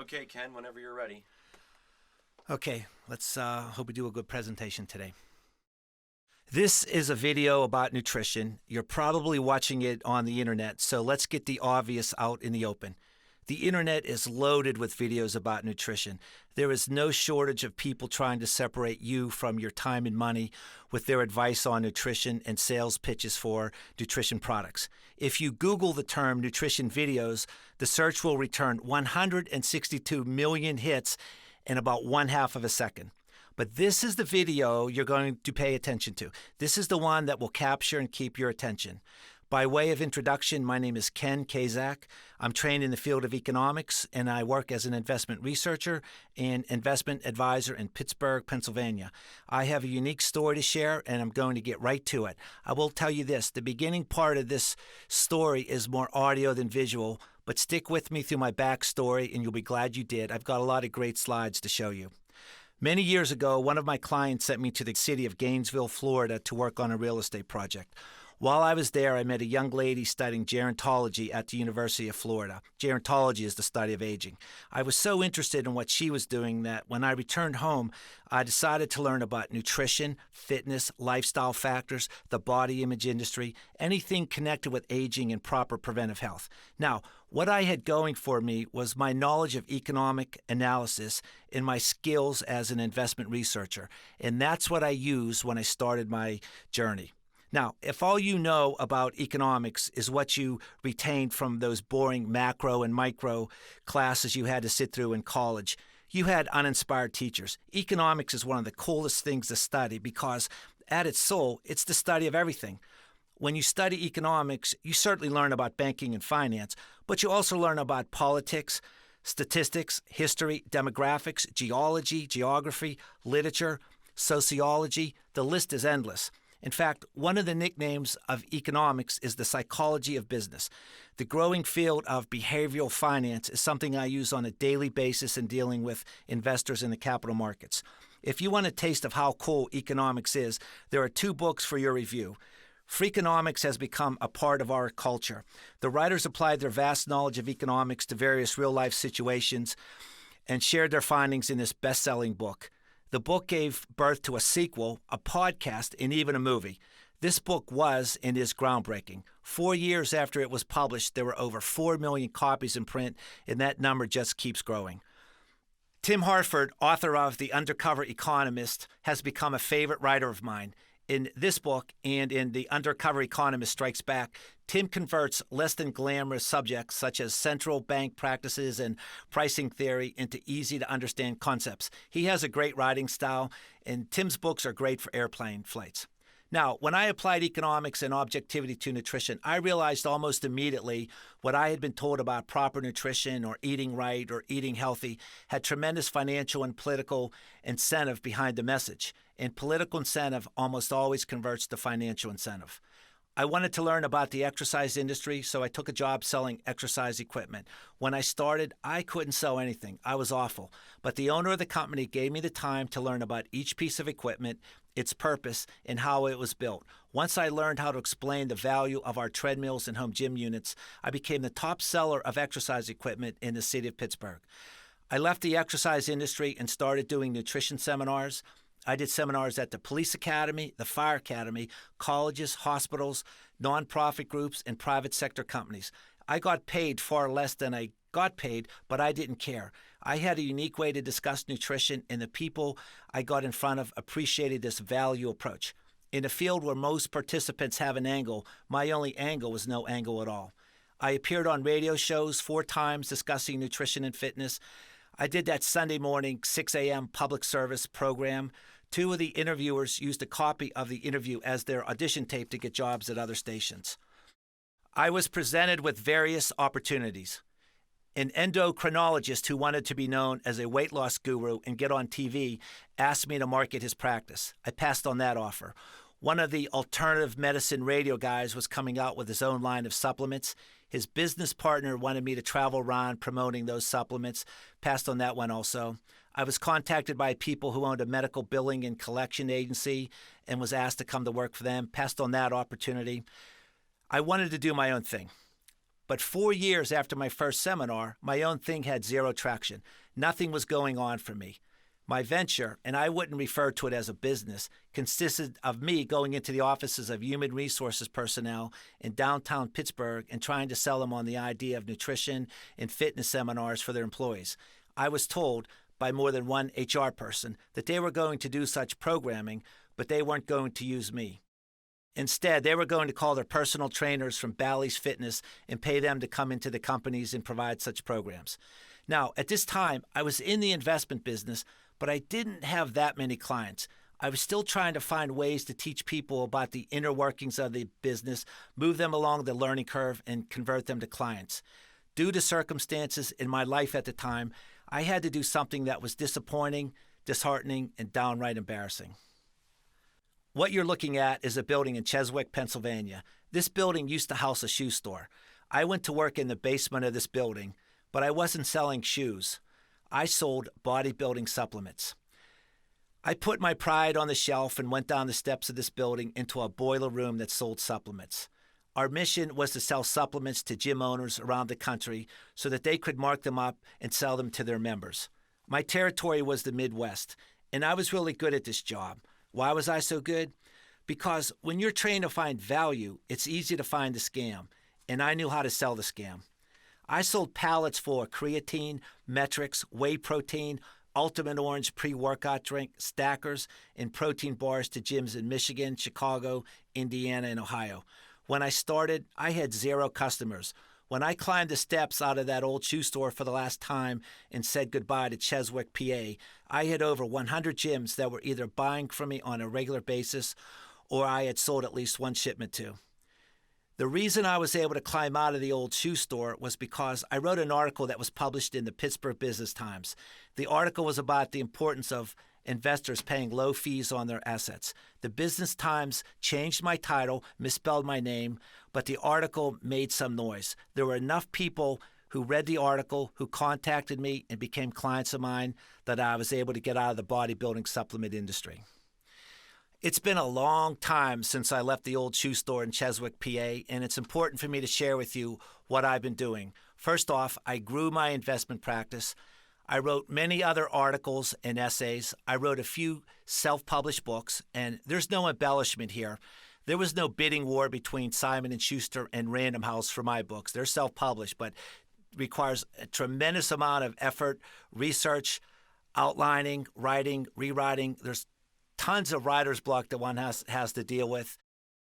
Okay, Ken, whenever you're ready. Okay, let's hope we do a good presentation today. This is a video about nutrition. You're probably watching it on the internet, so let's get the obvious out in the open. The internet is loaded with videos about nutrition. There is no shortage of people trying to separate you from your time and money with their advice on nutrition and sales pitches for nutrition products. If you Google the term nutrition videos, the search will return 162 million hits in about 1/2 of a second. But this is the video you're going to pay attention to. This is the one that will capture and keep your attention. By way of introduction, my name is Ken Kazak. I'm trained in the field of economics, and I work as an investment researcher and investment advisor in Pittsburgh, Pennsylvania. I have a unique story to share, and I'm going to get right to it. I will tell you this, the beginning part of this story is more audio than visual, but stick with me through my backstory, and you'll be glad you did. I've got a lot of great slides to show you. Many years ago, one of my clients sent me to the city of Gainesville, Florida, to work on a real estate project. While I was there, I met a young lady studying gerontology at the University of Florida. Gerontology is the study of aging. I was so interested in what she was doing that when I returned home, I decided to learn about nutrition, fitness, lifestyle factors, the body image industry, anything connected with aging and proper preventive health. Now, what I had going for me was my knowledge of economic analysis and my skills as an investment researcher, and that's what I used when I started my journey. Now, if all you know about economics is what you retained from those boring macro and micro classes you had to sit through in college, you had uninspired teachers. Economics is one of the coolest things to study because at its soul, it's the study of everything. When you study economics, you certainly learn about banking and finance, but you also learn about politics, statistics, history, demographics, geology, geography, literature, sociology. The list is endless. In fact, one of the nicknames of economics is the psychology of business. The growing field of behavioral finance is something I use on a daily basis in dealing with investors in the capital markets. If you want a taste of how cool economics is, there are 2 books for your review. Freakonomics has become a part of our culture. The writers applied their vast knowledge of economics to various real-life situations and shared their findings in this best-selling book. The book gave birth to a sequel, a podcast, and even a movie. This book was and is groundbreaking. 4 years after it was published, there were over 4 million copies in print, and that number just keeps growing. Tim Harford, author of The Undercover Economist, has become a favorite writer of mine. In this book and in The Undercover Economist Strikes Back, Tim converts less than glamorous subjects such as central bank practices and pricing theory into easy-to-understand concepts. He has a great writing style, and Tim's books are great for airplane flights. Now, when I applied economics and objectivity to nutrition, I realized almost immediately what I had been told about proper nutrition or eating right or eating healthy had tremendous financial and political incentive behind the message. And political incentive almost always converts to financial incentive. I wanted to learn about the exercise industry, so I took a job selling exercise equipment. When I started, I couldn't sell anything. I was awful. But the owner of the company gave me the time to learn about each piece of equipment, its purpose, and how it was built. Once I learned how to explain the value of our treadmills and home gym units, I became the top seller of exercise equipment in the city of Pittsburgh. I left the exercise industry and started doing nutrition seminars. I did seminars at the police academy, the fire academy, colleges, hospitals, nonprofit groups, and private sector companies. I got paid far less than I got paid, but I didn't care. I had a unique way to discuss nutrition, and the people I got in front of appreciated this value approach. In a field where most participants have an angle, my only angle was no angle at all. I appeared on radio shows 4 times discussing nutrition and fitness. I did that Sunday morning, 6 a.m. public service program. 2 of the interviewers used a copy of the interview as their audition tape to get jobs at other stations. I was presented with various opportunities. An endocrinologist who wanted to be known as a weight loss guru and get on TV asked me to market his practice. I passed on that offer. One of the alternative medicine radio guys was coming out with his own line of supplements. His business partner wanted me to travel around promoting those supplements. Passed on that one also. I was contacted by people who owned a medical billing and collection agency and was asked to come to work for them. Passed on that opportunity. I wanted to do my own thing. But 4 years after my first seminar, my own thing had zero traction. Nothing was going on for me. My venture, and I wouldn't refer to it as a business, consisted of me going into the offices of human resources personnel in downtown Pittsburgh and trying to sell them on the idea of nutrition and fitness seminars for their employees. I was told by more than one HR person that they were going to do such programming, but they weren't going to use me. Instead, they were going to call their personal trainers from Bally's Fitness and pay them to come into the companies and provide such programs. Now, at this time, I was in the investment business, but I didn't have that many clients. I was still trying to find ways to teach people about the inner workings of the business, move them along the learning curve, and convert them to clients. Due to circumstances in my life at the time, I had to do something that was disappointing, disheartening, and downright embarrassing. What you're looking at is a building in Cheswick, Pennsylvania. This building used to house a shoe store. I went to work in the basement of this building, but I wasn't selling shoes. I sold bodybuilding supplements. I put my pride on the shelf and went down the steps of this building into a boiler room that sold supplements. Our mission was to sell supplements to gym owners around the country so that they could mark them up and sell them to their members. My territory was the Midwest, and I was really good at this job. Why was I so good? Because when you're trained to find value, it's easy to find the scam, and I knew how to sell the scam. I sold pallets full of creatine, metrics, whey protein, Ultimate Orange pre-workout drink, stackers, and protein bars to gyms in Michigan, Chicago, Indiana, and Ohio. When I started, I had 0 customers. When I climbed the steps out of that old shoe store for the last time and said goodbye to Cheswick, PA, I had over 100 gyms that were either buying from me on a regular basis or I had sold at least one shipment to. The reason I was able to climb out of the old shoe store was because I wrote an article that was published in the Pittsburgh Business Times. The article was about the importance of investors paying low fees on their assets. The Business Times changed my title, misspelled my name, but the article made some noise. There were enough people who read the article, who contacted me and became clients of mine, that I was able to get out of the bodybuilding supplement industry. It's been a long time since I left the old shoe store in Cheswick, PA, and it's important for me to share with you what I've been doing. First off, I grew my investment practice. I wrote many other articles and essays. I wrote a few self-published books, and there's no embellishment here. There was no bidding war between Simon & Schuster and Random House for my books. They're self-published, but requires a tremendous amount of effort, research, outlining, writing, rewriting. There's tons of writer's block that one has to deal with.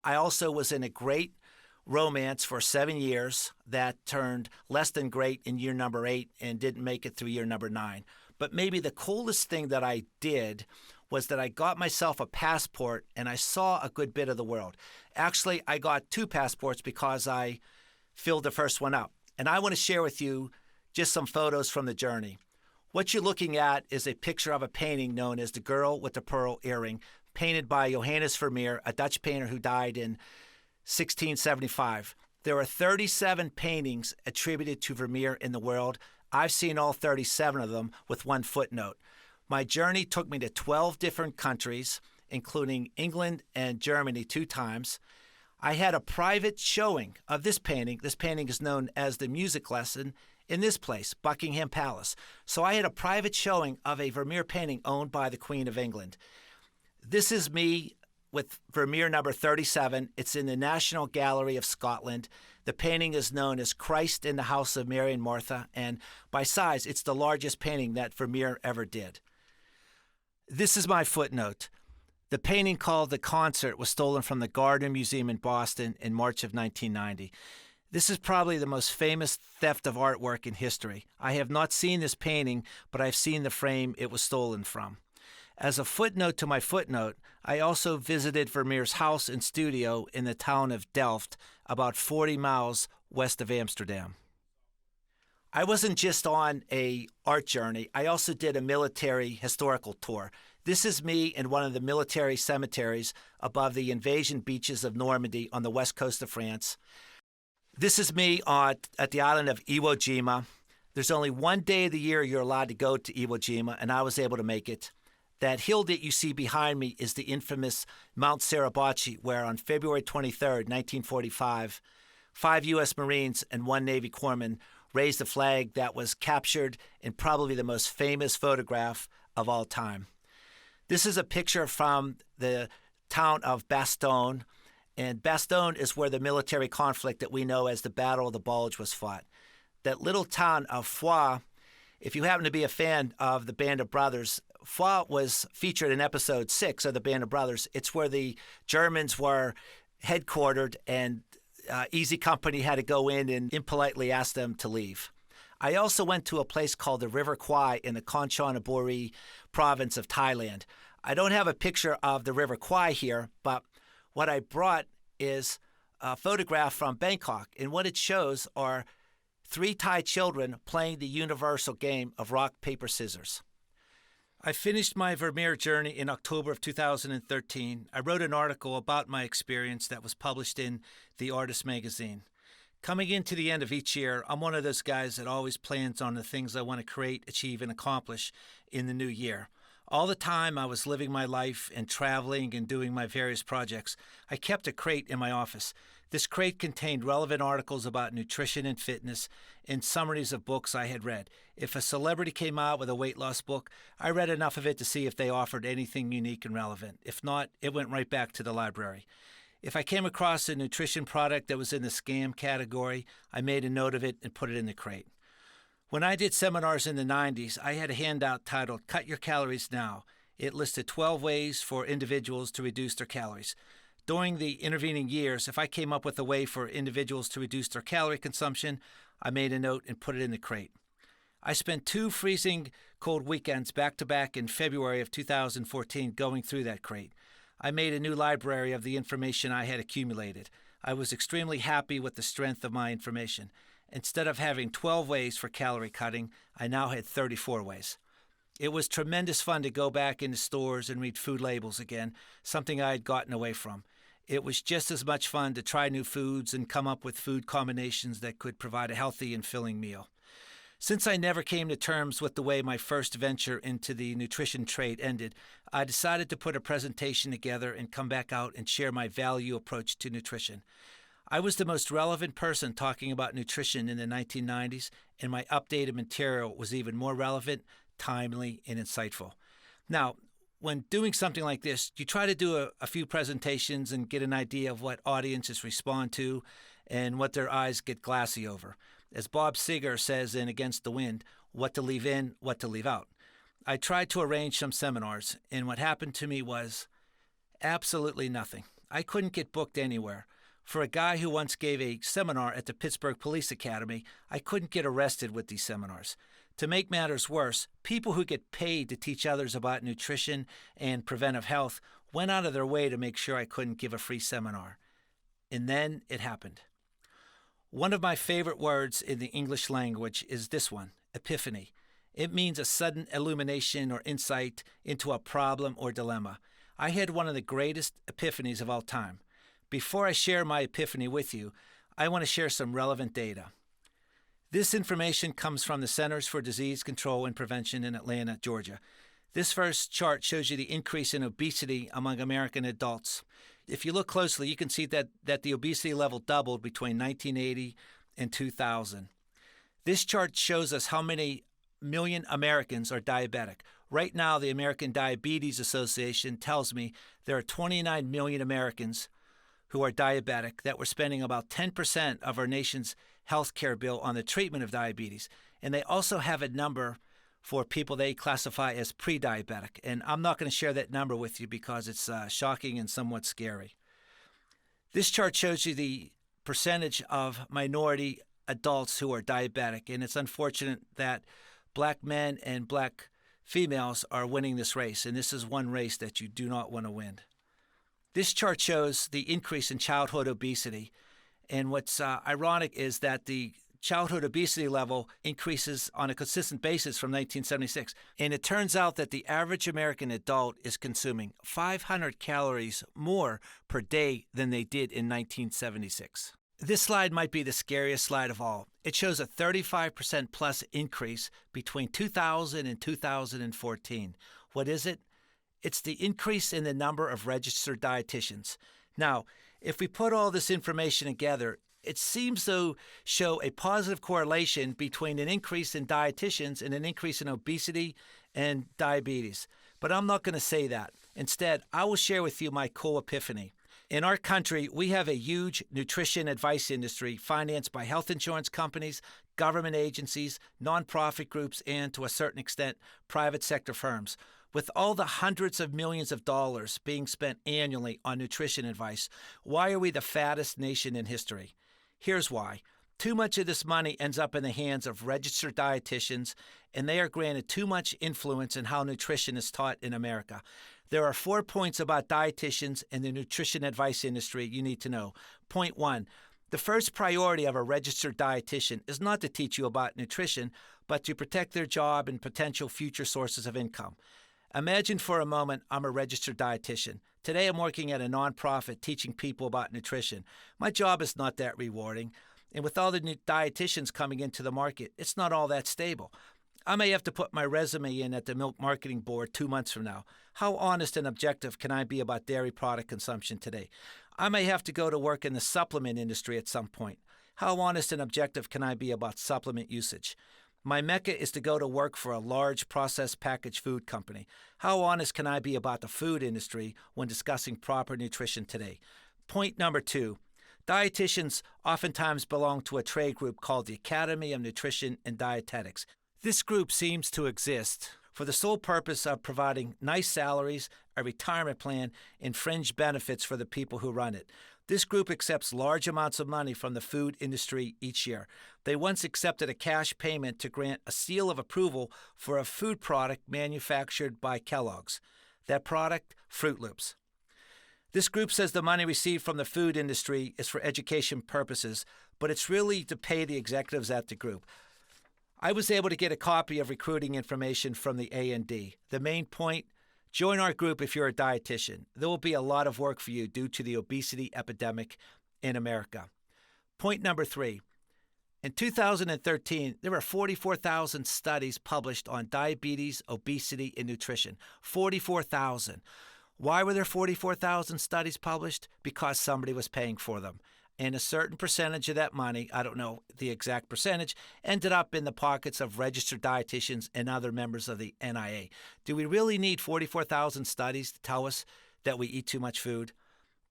I also was in a great romance for 7 years that turned less than great in year number 8 and didn't make it through year number 9. But maybe the coolest thing that I did was that I got myself a passport and I saw a good bit of the world. Actually, I got 2 passports because I filled the first one out. And I want to share with you just some photos from the journey. What you're looking at is a picture of a painting known as The Girl with the Pearl Earring, painted by Johannes Vermeer, a Dutch painter who died in 1675. There are 37 paintings attributed to Vermeer in the world. I've seen all 37 of them with one footnote. My journey took me to 12 different countries, including England and Germany 2 times. I had a private showing of this painting. This painting is known as the Music Lesson in this place, Buckingham Palace. So I had a private showing of a Vermeer painting owned by the Queen of England. This is me with Vermeer number 37. It's in the National Gallery of Scotland. The painting is known as Christ in the House of Mary and Martha, and by size, it's the largest painting that Vermeer ever did. This is my footnote. The painting called The Concert was stolen from the Gardner Museum in Boston in March of 1990. This is probably the most famous theft of artwork in history. I have not seen this painting, but I've seen the frame it was stolen from. As a footnote to my footnote, I also visited Vermeer's house and studio in the town of Delft, about 40 miles west of Amsterdam. I wasn't just on an art journey. I also did a military historical tour. This is me in one of the military cemeteries above the invasion beaches of Normandy on the west coast of France. This is me at the island of Iwo Jima. There's only one day of the year you're allowed to go to Iwo Jima, and I was able to make it. That hill that you see behind me is the infamous Mount Suribachi, where on February 23rd, 1945, 5 U.S. Marines and 1 Navy corpsman raised a flag that was captured in probably the most famous photograph of all time. This is a picture from the town of Bastogne, and Bastogne is where the military conflict that we know as the Battle of the Bulge was fought. That little town of Foix, if you happen to be a fan of the Band of Brothers, Foix was featured in episode 6 of the Band of Brothers. It's where the Germans were headquartered, and Easy Company had to go in and impolitely ask them to leave. I also went to a place called the River Kwai in the Kanchanaburi province of Thailand. I don't have a picture of the River Kwai here, but what I brought is a photograph from Bangkok, and what it shows are 3 Thai children playing the universal game of rock, paper, scissors. I finished my Vermeer journey in October of 2013. I wrote an article about my experience that was published in The Artist magazine. Coming into the end of each year, I'm one of those guys that always plans on the things I want to create, achieve, and accomplish in the new year. All the time I was living my life and traveling and doing my various projects, I kept a crate in my office. This crate contained relevant articles about nutrition and fitness and summaries of books I had read. If a celebrity came out with a weight loss book, I read enough of it to see if they offered anything unique and relevant. If not, it went right back to the library. If I came across a nutrition product that was in the scam category, I made a note of it and put it in the crate. When I did seminars in the 90s, I had a handout titled Cut Your Calories Now. It listed 12 ways for individuals to reduce their calories. During the intervening years, if I came up with a way for individuals to reduce their calorie consumption, I made a note and put it in the crate. I spent 2 freezing cold weekends back-to-back in February of 2014 going through that crate. I made a new library of the information I had accumulated. I was extremely happy with the strength of my information. Instead of having 12 ways for calorie cutting, I now had 34 ways. It was tremendous fun to go back into stores and read food labels again, something I had gotten away from. It was just as much fun to try new foods and come up with food combinations that could provide a healthy and filling meal. Since I never came to terms with the way my first venture into the nutrition trade ended, I decided to put a presentation together and come back out and share my value approach to nutrition. I was the most relevant person talking about nutrition in the 1990s, and my updated material was even more relevant, timely, and insightful. Now, when doing something like this, you try to do a few presentations and get an idea of what audiences respond to and what their eyes get glassy over. As Bob Seger says in Against the Wind, what to leave in, what to leave out. I tried to arrange some seminars, and what happened to me was absolutely nothing. I couldn't get booked anywhere. For a guy who once gave a seminar at the Pittsburgh Police Academy, I couldn't get arrested with these seminars. To make matters worse, people who get paid to teach others about nutrition and preventive health went out of their way to make sure I couldn't give a free seminar. And then it happened. One of my favorite words in the English language is this one, epiphany. It means a sudden illumination or insight into a problem or dilemma. I had one of the greatest epiphanies of all time. Before I share my epiphany with you, I want to share some relevant data. This information comes from the Centers for Disease Control and Prevention in Atlanta, Georgia. This first chart shows you the increase in obesity among American adults. If you look closely, you can see that the obesity level doubled between 1980 and 2000. This chart shows us how many million Americans are diabetic. Right now, the American Diabetes Association tells me there are 29 million Americans who are diabetic, that we're spending about 10% of our nation's health care bill on the treatment of diabetes. And they also have a number for people they classify as pre-diabetic. And I'm not going to share that number with you because it's shocking and somewhat scary. This chart shows you the percentage of minority adults who are diabetic. And it's unfortunate that black men and black females are winning this race. And this is one race that you do not want to win. This chart shows the increase in childhood obesity. And what's ironic is that the childhood obesity level increases on a consistent basis from 1976. And it turns out that the average American adult is consuming 500 calories more per day than they did in 1976. This slide might be the scariest slide of all. It shows a 35% plus increase between 2000 and 2014. What is it? It's the increase in the number of registered dietitians. Now, if we put all this information together, it seems to show a positive correlation between an increase in dietitians and an increase in obesity and diabetes. But I'm not going to say that. Instead, I will share with you my cool epiphany. In our country, we have a huge nutrition advice industry financed by health insurance companies, government agencies, nonprofit groups, and to a certain extent, private sector firms. With all the hundreds of millions of dollars being spent annually on nutrition advice, why are we the fattest nation in history? Here's why. Too much of this money ends up in the hands of registered dietitians, and they are granted too much influence in how nutrition is taught in America. There are 4 points about dietitians and the nutrition advice industry you need to know. Point 1. The first priority of a registered dietitian is not to teach you about nutrition, but to protect their job and potential future sources of income. Imagine for a moment I'm a registered dietitian. Today I'm working at a nonprofit teaching people about nutrition. My job is not that rewarding, and with all the new dietitians coming into the market, it's not all that stable. I may have to put my resume in at the Milk Marketing Board 2 months from now. How honest and objective can I be about dairy product consumption today? I may have to go to work in the supplement industry at some point. How honest and objective can I be about supplement usage? My mecca is to go to work for a large processed packaged food company. How honest can I be about the food industry when discussing proper nutrition today? Point number 2. Dietitians oftentimes belong to a trade group called the Academy of Nutrition and Dietetics. This group seems to exist for the sole purpose of providing nice salaries, a retirement plan, and fringe benefits for the people who run it. This group accepts large amounts of money from the food industry each year. They once accepted a cash payment to grant a seal of approval for a food product manufactured by Kellogg's. That product, Fruit Loops. This group says the money received from the food industry is for education purposes, but it's really to pay the executives at the group. I was able to get a copy of recruiting information from the A&D. The main point, join our group if you're a dietitian. There will be a lot of work for you due to the obesity epidemic in America. Point number 3. In 2013, there were 44,000 studies published on diabetes, obesity, and nutrition. 44,000. Why were there 44,000 studies published? Because somebody was paying for them. And a certain percentage of that money, I don't know the exact percentage, ended up in the pockets of registered dietitians and other members of the NIA. Do we really need 44,000 studies to tell us that we eat too much food?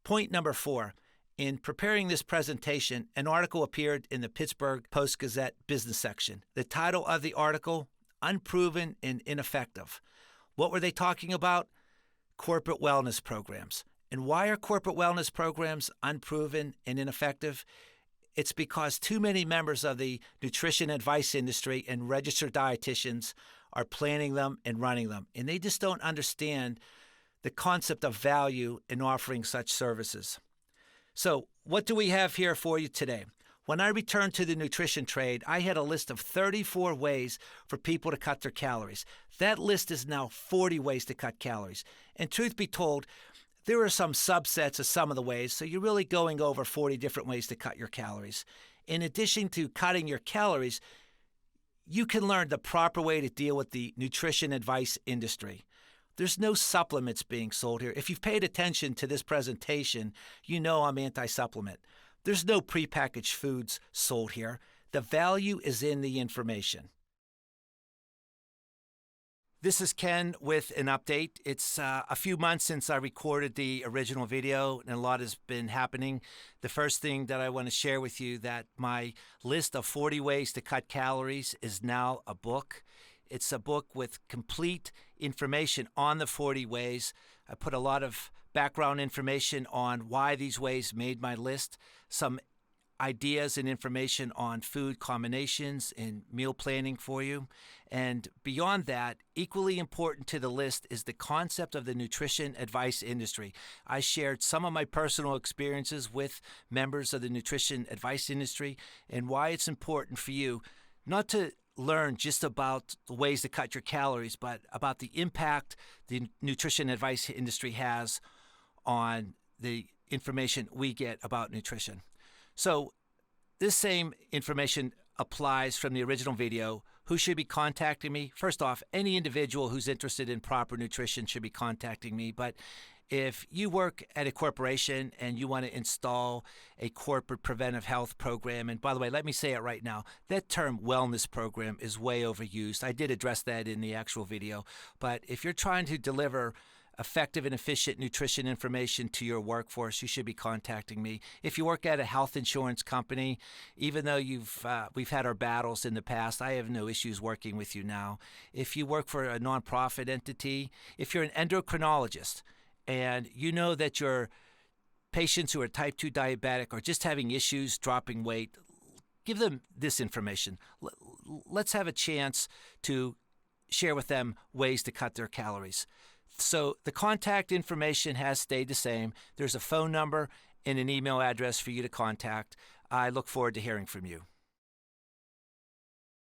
Point number 4. In preparing this presentation, an article appeared in the Pittsburgh Post-Gazette business section. The title of the article, Unproven and Ineffective. What were they talking about? Corporate wellness programs. And why are corporate wellness programs unproven and ineffective? It's because too many members of the nutrition advice industry and registered dietitians are planning them and running them, and they just don't understand the concept of value in offering such services. So what do we have here for you today? When I returned to the nutrition trade, I had a list of 34 ways for people to cut their calories. That list is now 40 ways to cut calories. And truth be told, there are some subsets of some of the ways, so you're really going over 40 different ways to cut your calories. In addition to cutting your calories, you can learn the proper way to deal with the nutrition advice industry. There's no supplements being sold here. If you've paid attention to this presentation, you know I'm anti-supplement. There's no prepackaged foods sold here. The value is in the information. This is Ken with an update. It's a few months since I recorded the original video, and a lot has been happening. The first thing that I want to share with you that my list of 40 ways to cut calories is now a book. It's a book with complete information on the 40 ways. I put a lot of background information on why these ways made my list, some ideas and information on food combinations and meal planning for you. And beyond that, equally important to the list is the concept of the nutrition advice industry. I shared some of my personal experiences with members of the nutrition advice industry and why it's important for you not to learn just about the ways to cut your calories, but about the impact the nutrition advice industry has on the information we get about nutrition. So this same information applies from the original video. Who should be contacting me? First off, any individual who's interested in proper nutrition should be contacting me. But If you work at a corporation and you want to install a corporate preventive health program, and by the way, let me say it right now, that term wellness program is way overused. I did address that in the actual video, but if you're trying to deliver effective and efficient nutrition information to your workforce, you should be contacting me. If you work at a health insurance company, even though we've had our battles in the past, I have no issues working with you now. If you work for a nonprofit entity, if you're an endocrinologist and you know that your patients who are type 2 diabetic or just having issues dropping weight, give them this information. Let's have a chance to share with them ways to cut their calories. So the contact information has stayed the same. There's a phone number and an email address for you to contact. I look forward to hearing from you.